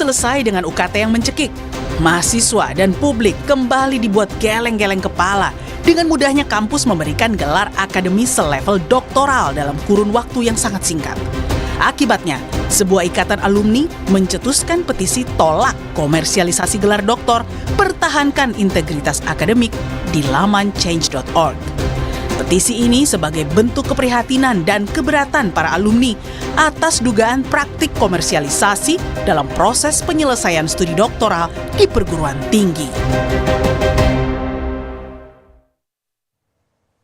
selesai dengan UKT yang mencekik. Mahasiswa dan publik kembali dibuat geleng-geleng kepala dengan mudahnya kampus memberikan gelar akademi selevel doktoral dalam kurun waktu yang sangat singkat. Akibatnya, sebuah ikatan alumni mencetuskan petisi tolak komersialisasi gelar doktor, pertahankan integritas akademik di laman change.org. Petisi ini sebagai bentuk keprihatinan dan keberatan para alumni atas dugaan praktik komersialisasi dalam proses penyelesaian studi doktoral di perguruan tinggi.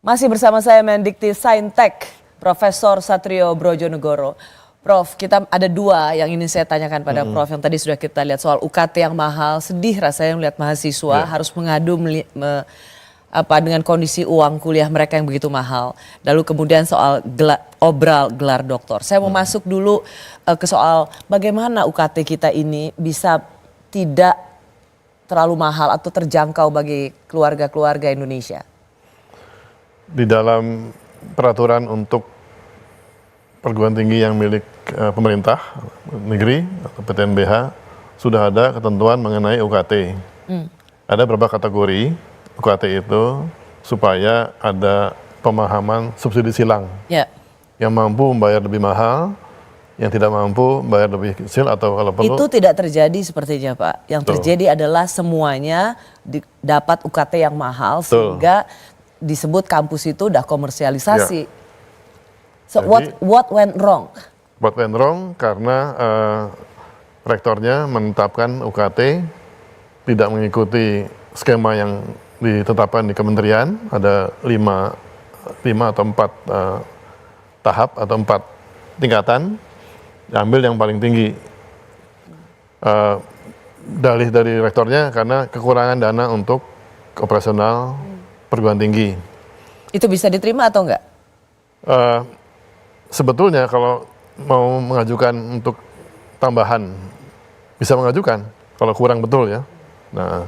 Masih bersama saya Mendikti Saintek, Profesor Satrio Brojonegoro. Prof, kita ada dua yang ingin saya tanyakan pada Prof yang tadi sudah kita lihat soal UKT yang mahal. Sedih rasanya melihat mahasiswa harus mengadu dengan kondisi uang kuliah mereka yang begitu mahal. Lalu kemudian soal gelar doktor. Saya mau masuk dulu ke soal bagaimana UKT kita ini bisa tidak terlalu mahal atau terjangkau bagi keluarga-keluarga Indonesia. Di dalam peraturan untuk perguruan tinggi yang milik pemerintah negeri atau PTNBH sudah ada ketentuan mengenai UKT. Ada beberapa kategori UKT itu supaya ada pemahaman subsidi silang. Yang mampu membayar lebih mahal, yang tidak mampu bayar lebih kecil atau kalau perlu. Itu tidak terjadi sepertinya Pak. Yang terjadi adalah semuanya dapat UKT yang mahal sehingga disebut kampus itu udah komersialisasi. So jadi, what went wrong? What went wrong karena rektornya menetapkan UKT tidak mengikuti skema yang ditetapkan di kementerian. Ada 5 atau 4 tahap atau 4 tingkatan. Diambil yang paling tinggi. Dalih dari rektornya karena kekurangan dana untuk operasional perguruan tinggi. Itu bisa diterima atau enggak? Sebetulnya kalau mau mengajukan untuk tambahan bisa mengajukan kalau kurang betul ya. Nah,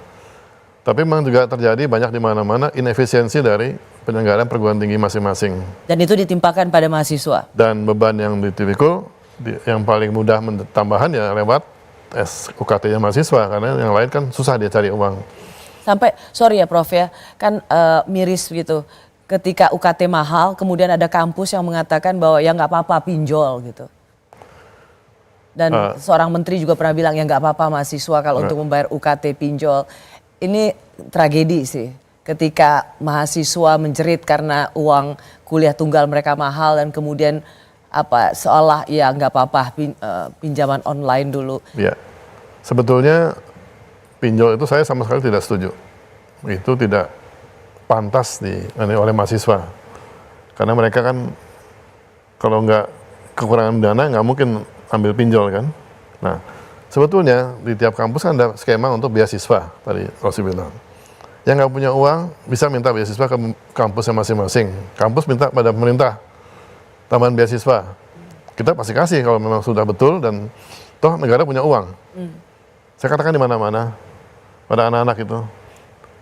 tapi memang juga terjadi banyak di mana-mana inefisiensi dari penyelenggaraan perguruan tinggi masing-masing. Dan itu ditimpakan pada mahasiswa. Dan beban yang dipikul yang paling mudah tambahan ya lewat UKT-nya mahasiswa karena yang lain kan susah dia cari uang. Sampai sorry ya Prof ya, kan miris gitu. Ketika UKT mahal, kemudian ada kampus yang mengatakan bahwa ya nggak apa-apa pinjol gitu. Dan seorang menteri juga pernah bilang ya nggak apa-apa mahasiswa kalau untuk membayar UKT pinjol. Ini tragedi sih. Ketika mahasiswa menjerit karena uang kuliah tunggal mereka mahal dan kemudian seolah ya nggak apa-apa pinjaman online dulu. Ya, sebetulnya pinjol itu saya sama sekali tidak setuju. Itu tidak pantas oleh mahasiswa. Karena mereka kan kalau nggak kekurangan dana nggak mungkin ambil pinjol kan. Nah, sebetulnya di tiap kampus kan ada skema untuk beasiswa tadi Rosi bilang. Yang nggak punya uang bisa minta beasiswa ke kampusnya masing-masing. Kampus minta pada pemerintah tambahan beasiswa. Kita pasti kasih kalau memang sudah betul dan toh negara punya uang. Saya katakan di mana-mana pada anak-anak itu.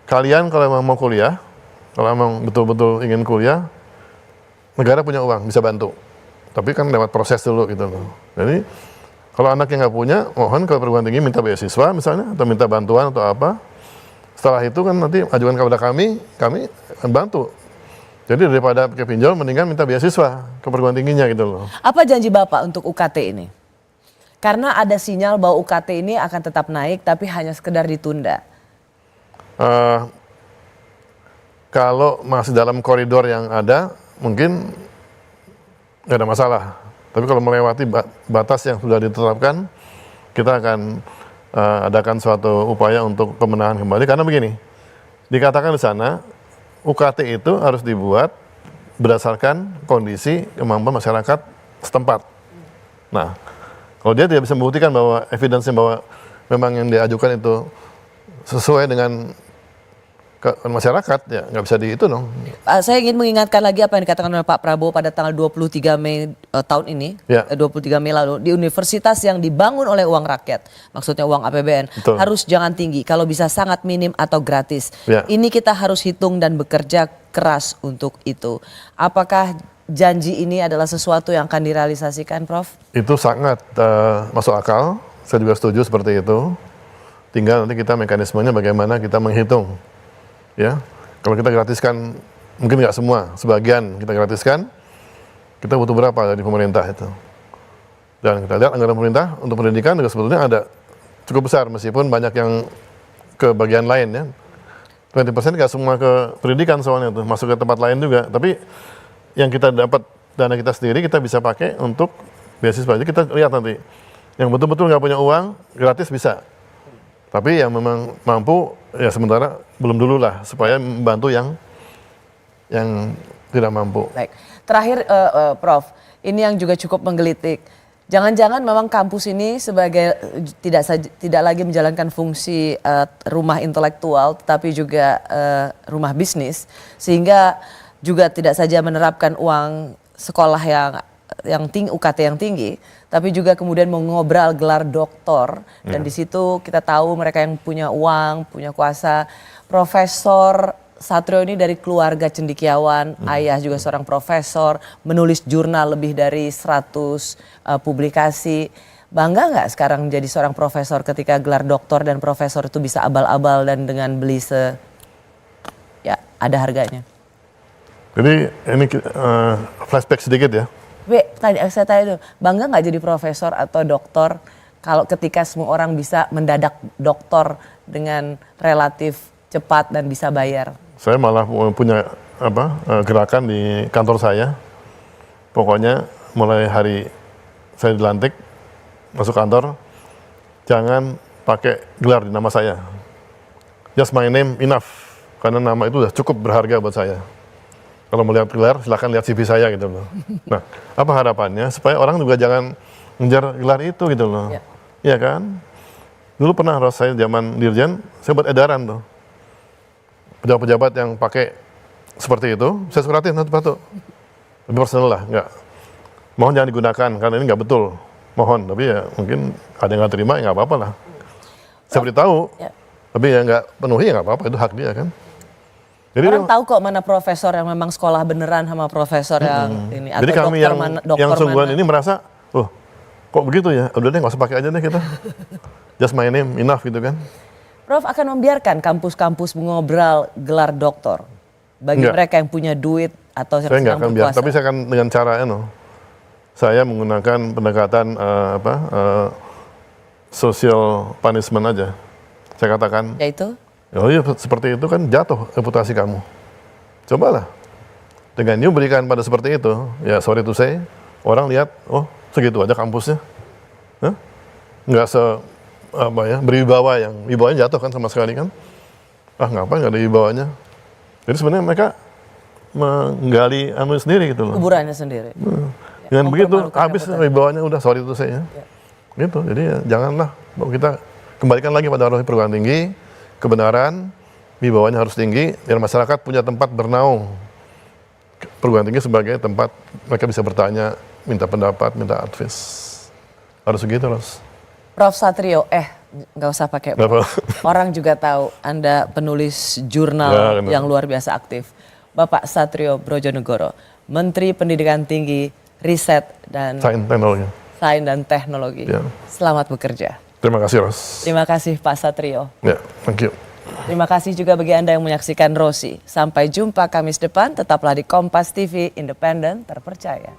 Kalian kalau memang mau kuliah, kalau memang betul-betul ingin kuliah, negara punya uang, bisa bantu. Tapi kan lewat proses dulu gitu loh. Jadi kalau anaknya nggak punya, mohon ke perguruan tinggi minta beasiswa misalnya, atau minta bantuan atau apa. Setelah itu kan nanti ajukan kepada kami bantu. Jadi daripada pakai pinjol, mendingan minta beasiswa ke perguruan tingginya gitu loh. Apa janji Bapak untuk UKT ini? Karena ada sinyal bahwa UKT ini akan tetap naik, tapi hanya sekedar ditunda. Kalau masih dalam koridor yang ada, mungkin nggak ada masalah. Tapi kalau melewati batas yang sudah ditetapkan, kita akan adakan suatu upaya untuk pemenahan kembali. Karena begini, dikatakan di sana, UKT itu harus dibuat berdasarkan kondisi kemampuan masyarakat setempat. Nah, kalau dia tidak bisa membuktikan bahwa evidence bahwa memang yang diajukan itu sesuai dengan masyarakat, ya nggak bisa di itu dong. Saya ingin mengingatkan lagi apa yang dikatakan oleh Pak Prabowo pada tanggal 23 Mei tahun ini, 23 Mei lalu, di universitas yang dibangun oleh uang rakyat, maksudnya uang APBN, harus jangan tinggi, kalau bisa sangat minim atau gratis. Ini kita harus hitung dan bekerja keras untuk itu. Apakah janji ini adalah sesuatu yang akan direalisasikan, Prof? Itu sangat masuk akal, Saya juga setuju seperti itu. Tinggal nanti kita mekanismenya bagaimana kita menghitung. Ya, kalau kita gratiskan, mungkin nggak semua, sebagian kita gratiskan, kita butuh berapa dari pemerintah itu. Dan kita lihat anggaran pemerintah untuk pendidikan juga sebetulnya ada cukup besar, meskipun banyak yang ke bagian lain ya. 20% nggak semua ke pendidikan soalnya tuh, masuk ke tempat lain juga. Tapi yang kita dapat dana kita sendiri kita bisa pakai untuk beasiswa. Jadi kita lihat nanti, yang betul-betul nggak punya uang gratis bisa. Tapi yang memang mampu ya sementara belum dulu lah, supaya membantu yang tidak mampu. Baik, terakhir Prof, ini yang juga cukup menggelitik. Jangan-jangan memang kampus ini sebagai tidak lagi menjalankan fungsi rumah intelektual, tetapi juga rumah bisnis, sehingga juga tidak saja menerapkan uang sekolah yang tinggi, UKT yang tinggi, tapi juga kemudian mengobral gelar doktor. Dan di situ kita tahu mereka yang punya uang, punya kuasa. Profesor Satrio ini dari keluarga cendekiawan, ayah juga seorang profesor, menulis jurnal lebih dari 100 publikasi. Bangga nggak sekarang menjadi seorang profesor ketika gelar doktor dan profesor itu bisa abal-abal dan dengan beli ya ada harganya? Jadi ini flashback sedikit ya. Tadi saya tanya itu, bangga nggak jadi profesor atau doktor kalau ketika semua orang bisa mendadak doktor dengan relatif cepat dan bisa bayar? Saya malah punya gerakan di kantor saya. Pokoknya mulai hari saya dilantik masuk kantor, jangan pakai gelar di nama saya. Just my name enough, karena nama itu sudah cukup berharga buat saya. Kalau melihat gelar, silakan lihat CV saya gitu loh. Nah, apa harapannya supaya orang juga jangan ngejar gelar itu gitu loh. Iya kan? Dulu pernah saya zaman dirjen, saya buat edaran tuh. Pejabat-pejabat yang pakai seperti itu, saya suratin satu-satu. Lebih personal lah, enggak. Mohon jangan digunakan, karena ini nggak betul. Mohon, tapi ya mungkin ada yang nggak terima, ya nggak apa-apa lah. Saya beritahu, tapi ya nggak penuhi, ya nggak apa-apa, itu hak dia kan. Jadi orang tahu kok mana profesor yang memang sekolah beneran sama profesor yang ini. Atau jadi kami yang sungguhan ini merasa, oh kok begitu ya, udah deh nggak usah pakai aja deh kita. Just my name, enough gitu kan. Prof akan membiarkan kampus-kampus mengobrol gelar doktor bagi mereka yang punya duit atau yang sedang berkuasa? Tapi saya akan dengan cara saya menggunakan pendekatan social punishment aja. Saya katakan. Yaitu? Oh iya, seperti itu kan jatuh reputasi kamu. Cobalah. Dengan you berikan pada seperti itu, ya sorry to say, orang lihat, oh segitu aja kampusnya. Nggak berwibawa, yang wibawanya jatuh kan sama sekali kan. Ngapain nggak ada wibawanya. Jadi sebenarnya mereka menggali sendiri gitu loh. Kuburannya sendiri. Dengan begitu, habis wibawanya udah sorry to say ya. Gitu, jadi ya, janganlah kita kembalikan lagi pada roh perguruan tinggi, kebenaran, wibawanya harus tinggi, dan masyarakat punya tempat bernaung. Perguruan tinggi sebagai tempat mereka bisa bertanya, minta pendapat, minta advice. Harus begitu, Ros. Prof Satrio, nggak usah pakai orang juga tahu Anda penulis jurnal yang luar biasa aktif. Bapak Satrio Brojonegoro, Menteri Pendidikan Tinggi, Riset dan Sains dan Teknologi. Selamat bekerja. Terima kasih, Ros. Terima kasih Pak Satrio. Thank you. Terima kasih juga bagi Anda yang menyaksikan Rosi. Sampai jumpa Kamis depan, tetaplah di Kompas TV, independen, terpercaya.